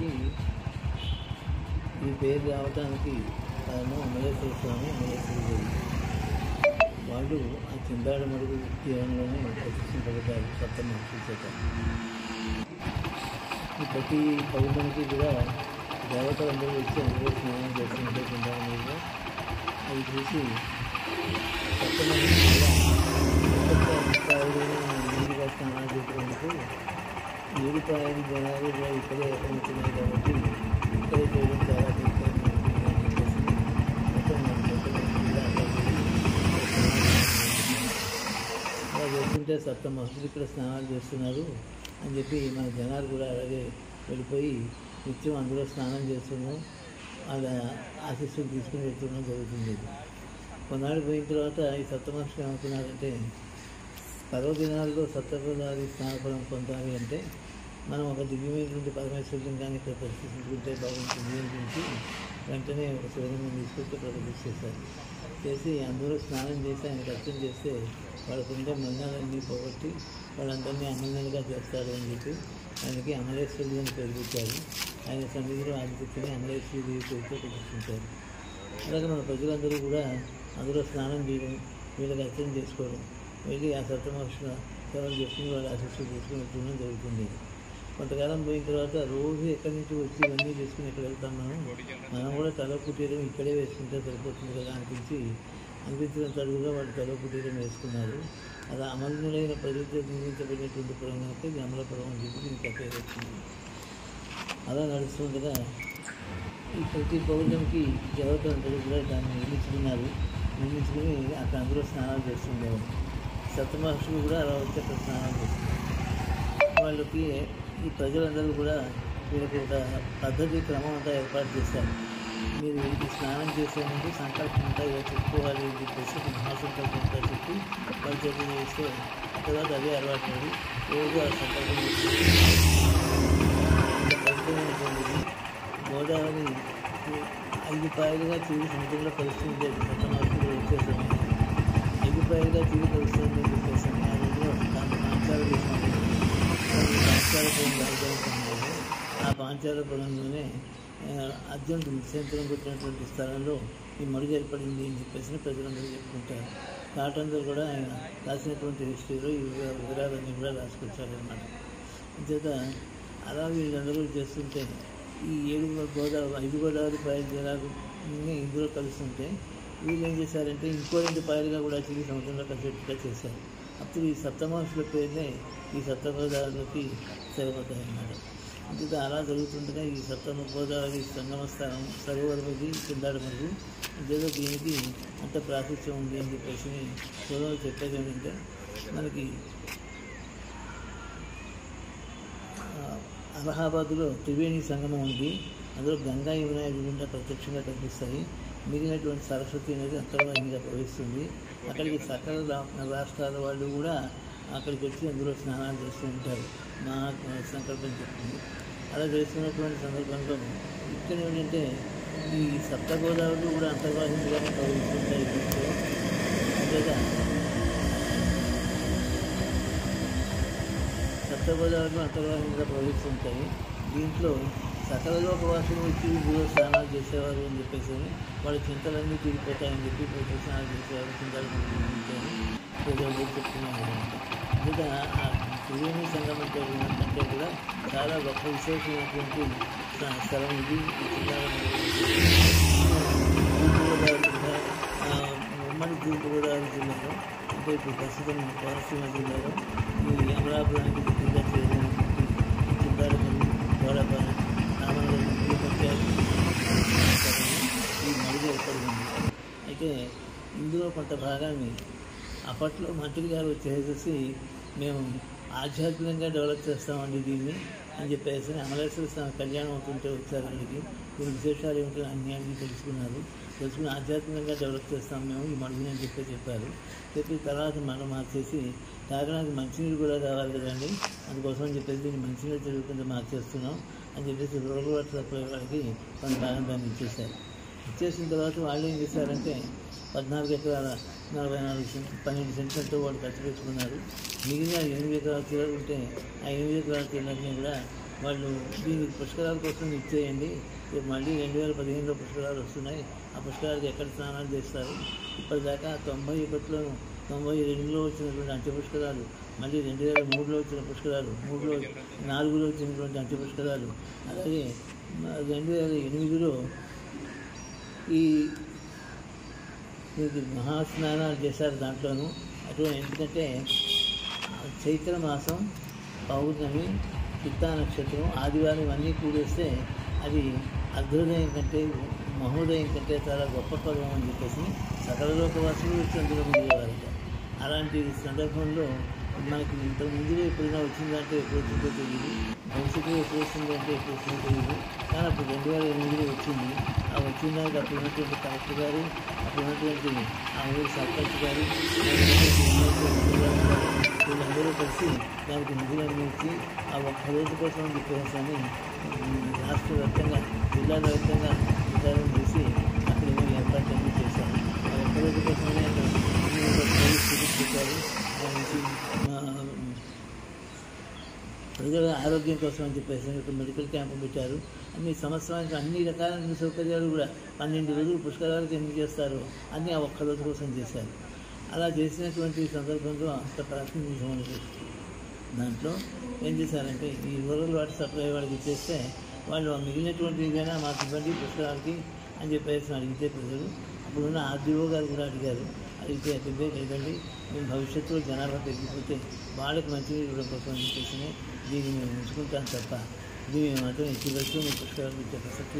దీనికి ఈ పేరు రావడానికి కారణం అమలేశ్వర స్వామి, అమలేశ్వర దేవి. వాళ్ళు ఆ చింతాడ మడుగు తీరంలోనే ప్రతిష్ఠించబడ్డారు సప్తమహర్షుల చేత. ఈ ప్రతి పౌర్ణమికి కూడా దేవతలందరూ వచ్చి అందులో స్నానం చేస్తుంటే చింతాడ మడుగులో అవి చూసి సప్తమహర్షులు నీరుగా స్నానాలు చేసేందుకు 7 పాయలు జనాలు కూడా ఇక్కడే ఉంటున్నాయి కాబట్టి ఇక్కడే చేయడం చాలా అలా చేస్తుంటే సప్తమహర్షులు ఇక్కడ స్నానాలు చేస్తున్నారు అని చెప్పి మన జనాలు కూడా అలాగే వెళ్ళిపోయి నిత్యం అందులో స్నానం చేస్తున్నాం, అలా ఆశీస్సులు తీసుకుని వెళ్తున్నాం జరుగుతుంది. కొన్నాళ్ళు పోయిన తర్వాత ఈ సప్తమహర్షులు ఏమనుకున్నారంటే పర్వదినాల్లో సప్తపదాది స్నానఫలం పొందాలి అంటే మనం ఒక దివ్యమైనటువంటి పరమేశ్వరుని కానీ ఇక్కడ ప్రతిష్ఠించుకుంటే బాగుంటుంది అనిపించి వెంటనే ఒక శివలింగం తీసుకొచ్చి ప్రతిష్ఠ చేశారు. చేసి అందులో స్నానం చేసి ఆయనకు అర్చన చేస్తే వాళ్ళకుండే మలినాలన్నీ పోగొట్టి వాళ్ళందరినీ అమలినలుగా చేస్తారు అని చెప్పి ఆయనకి అమలేశ్వరుడు అని పేరు పెట్టారు. ఆయన సన్నిధిలో ఆదిత్యని అమలేశ్వరి దేవి పేరుతో ప్రతిష్ఠించారు. అలాగే మన ప్రజలందరూ కూడా అందులో స్నానం చేయడం, వీళ్ళకి అర్చన చేసుకోవడం, వెళ్ళి ఆ సప్తమహర్షుల సేవలు చేసుకుని వాళ్ళ ఆశీస్సులు చేసుకుని చూడడం జరుగుతుంది. కొంతకాలం పోయిన తర్వాత రోజు ఎక్కడి నుంచి వచ్చి ఇవన్నీ చేసుకుని ఎక్కడ వెళ్తాం మనం కూడా తల కుటీరం ఇక్కడే వేసుకుంటే సరిపోతుంది కదా అనిపించిన తడుగుగా వాళ్ళు తల కుటీరం వేసుకున్నారు. అలా అమలులైన ప్రజలతో నిర్మించబడినటువంటి పురం కనుక ఇది అమలపురం అని చెప్పి దీనికి పేరు వచ్చింది. అలా నడుస్తుండగా ఈ ప్రతి పౌర్ణమికి దేవతలందరూ కూడా దాన్ని నిర్మించుకుని అక్కడ అందరూ స్నానాలు చేస్తుండేవారు. సప్తమహర్షులు కూడా అలా వచ్చి అక్కడ స్నానాలు చేస్తున్నారు. వాళ్ళకి ఈ ప్రజలందరూ కూడా వీళ్ళకి ఒక పద్ధతి క్రమం అంతా ఏర్పాటు చేశారు. మీరు వీరికి స్నానం చేసే ముందు సంకల్పం అంతా ఇలా చెప్పుకోవాలి అని చెప్పేసి మహాసంకల్పం అంతా చెప్పి వాళ్ళ చేతులు చేస్తే తర్వాత అదే అలవాటు పడి రోజు ఆ సంకల్పం పవిత్రమైనటువంటిది. గోదావరి 5 పాయలుగా తిరిగి సముద్రంలో కలుస్తుంది. సప్తమహర్షులు వచ్చేసాము 5 పాయలుగా తిరిగి కలుస్తుందని చెప్పేసాము. ఆ రోజులో దాన్ని పాంచాల దేశం, పాంచాలపురం రాజధాని. ఆ పాంచాలపురంలోనే అర్జునుడు నిశ్చయంతరం కొట్టినటువంటి స్థలంలో ఈ మడుగు ఏర్పడింది అని చెప్పేసి ప్రజలందరూ చెప్పుకుంటారు. నాటందరూ కూడా ఆయన రాసినటువంటి హిస్టరీలో ఈ వివరాలన్నీ కూడా రాసుకొచ్చారన్నమాట. అంచేత అలా వీళ్ళందరూ చేస్తుంటే ఈ 5 గోదావరి పాయల జలాలు ఇందులో కలుస్తుంటే వీళ్ళు ఏం చేశారంటే ఇంకో 2 పాయలుగా కూడా తిరిగి సముద్రంలో కలిసేట్టుగా చేశారు. అప్పుడు ఈ సప్తమహర్షుల పేరునే ఈ సప్తగోదావరికి సరిపోతాయన్నమాట. అంతే అలా జరుగుతుండగా ఈ సప్తగోదావరి సంగమ స్థానం సరోవరమది చింతాడమరుగు ఏదో దీనికి అంత ప్రాశస్త్యం ఉంది అని చెప్పేసి పూర్వం చెప్పేది ఏంటంటే మనకి అలహాబాద్లో త్రివేణి సంగమం ఉంది. అందులో గంగా యమున గుండా ప్రత్యక్షంగా కనిపిస్తాయి. మిగిలినటువంటి సరస్వతి అనేది అంతర్వాహినిగా ప్రవహిస్తుంది. అక్కడికి సకల రాష్ట్రాల వాళ్ళు కూడా అక్కడికి వచ్చి అందులో స్నానాలు చేస్తూ ఉంటారు. మా సంకల్పం చెప్తుంది. అలా చేస్తున్నటువంటి సందర్భంలో ఇక్కడ ఏంటంటే ఈ సప్తగోదావరిలో కూడా అంతర్వాహినిగానే ప్రవహిస్తుంటాయి. అంతేగా సప్తగోదావరిలో అంతర్వాహినిగా ప్రవహిస్తుంటాయి. దీంట్లో సకల లోకవాసులు వచ్చి ఇందులో స్నానాలు చేసేవారు అని చెప్పేసి వాళ్ళ చింతలన్నీ తీరిపోతాయని చెప్పి ప్రతి స్నానాలు చేసేవారు. చింతలు ప్రజలు చెప్తున్నారు. ఇంకా ఆ త్రివేణి సంగమం కంటే కూడా చాలా గొప్ప విశేషమైనటువంటి స్థలం ఇది. ఉమ్మడి తూర్పుగోదావరి జిల్లాలో అంటే ఇప్పుడు ప్రస్తుతం కోనసీమ జిల్లాలో ఈ అమలాపురానికి కింద చేరినటువంటి చింతాడమరుగు, గోడపాలెం, రామనగరం పంచాయతీ ఈ మడుగు ఏర్పడింది. అయితే ఇందులో కొంత భాగాన్ని అప్పట్లో మంత్రి గారు వచ్చేసి మేము ఆధ్యాత్మికంగా డెవలప్ చేస్తామండి దీన్ని అని చెప్పేసి అమలేశ్వర స్వామి కళ్యాణం అవుతుంటే వచ్చారు. అడిగి దీని విశేషాలు ఏమిటో అన్నీ తెలుసుకుని ఆధ్యాత్మికంగా డెవలప్ చేస్తాం మేము ఈ మడుగుని అని చెప్పారు. చెప్పి తర్వాత మనం మార్చేసి తాగడానికి మంచినీళ్ళు కూడా కావాలి కదండి, అందుకోసం అని చెప్పేసి దీన్ని మంచినీళ్ళు చెరువు కింద మార్చేస్తున్నాం అని చెప్పేసి రూరల్ వాటర్ సప్లై వాళ్ళకి కొంత భాగం దాన్ని ఇచ్చేశారు. ఇచ్చేసిన తర్వాత వాళ్ళు ఏం చేశారంటే 14 ఎకరాల 12 సెంట్లతో వాళ్ళు ఖర్చు పెట్టుకున్నారు. మిగిలిన 8 ఎకరాల తీర ఉంటే ఆ 8 ఎకరాల తీరని కూడా వాళ్ళు దీనికి పుష్కరాల కోసం ఇచ్చేయండి, రేపు మళ్ళీ 2015లో పుష్కరాలు వస్తున్నాయి, ఆ పుష్కరాలకి ఎక్కడ స్నానాలు చేస్తారు, ఇప్పటిదాకా 92లో వచ్చినటువంటి అంత్యపుష్కరాలు, మళ్ళీ 2003లో వచ్చిన పుష్కరాలు, 4లో వచ్చినటువంటి అంత్యపుష్కరాలు, అలాగే 2008లో ఈ మహాస్నానాలు చేశారు. దాంట్లోనూ అటువంటి ఎందుకంటే చైత్ర మాసం పౌర్ణమి చిత్తా నక్షత్రం ఆదివారం అన్నీ కూడేస్తే అది అర్ధోదయం కంటే మహోదయం కంటే చాలా గొప్ప పర్వం అని చెప్పేసి సకల లోకవాసులు అందులో ముందువారట. అలాంటి సందర్భంలో మనకి ఇంతకుముందులో ఎప్పుడైనా వచ్చిందంటే ఎప్పుడు వచ్చిందో తెలియదు, భవిష్యత్తులో ఎప్పుడు వస్తుందంటే ఎప్పుడు వస్తుందో తెలియదు. కానీ అప్పుడు 2008లో వచ్చింది. ఆ వచ్చిన దానికి అప్పుడు ఉన్నటువంటి కలెక్టర్ గారు, అప్పుడు ఉన్నటువంటి ఆ ఊరి సర్పంచ్ గారు, వీళ్ళందరూ కలిసి దానికి నిధులు అందించి ఆ ఒక్క రోజు కోసం చెప్పేసి రాష్ట్ర వ్యాప్తంగా జిల్లాల వ్యాప్తంగా విచారణ చేసి అక్కడ ఏర్పాట్లన్నీ చేశారు. ఆ ఒక్క రోజు కోసమే చూపించారు. ప్రజల ఆరోగ్యం కోసం అని చెప్పేసి మెడికల్ క్యాంపు పెట్టారు. అన్ని సంవత్సరానికి అన్ని రకాలైన సౌకర్యాలు కూడా 12 రోజులు పుష్కరాలకు ఎందుకు చేస్తారు అన్నీ ఆ ఒక్క రోజు కోసం చేశారు. అలా చేసినటువంటి సందర్భంలో అంత ప్రాతినిధ్యం ఉంది. దాంట్లో ఏం చేశారంటే ఈ రూరల్ వాటర్ సప్లై వాళ్ళకి ఇచ్చేస్తే వాళ్ళు మిగిలినటువంటి ఏదైనా మాకు ఇవ్వండి పుష్కరాలకి అని చెప్పేసి అడిగితే ప్రజలు అప్పుడున్న ఆర్డీఓ గారు కూడా అడిగారు. అడిగితే అడిగితే లేదండి మేము భవిష్యత్తులో జనాభా తగ్గిపోతే వాళ్ళకి మంచినీరు ఇవ్వడం కోసం చెప్పేసి దీన్ని మేము ఉంచుకుంటాం తప్ప దీన్ని మాత్రం ఎట్టి వరకు మేము పుష్కరాలకు ఇచ్చే ప్రసక్తి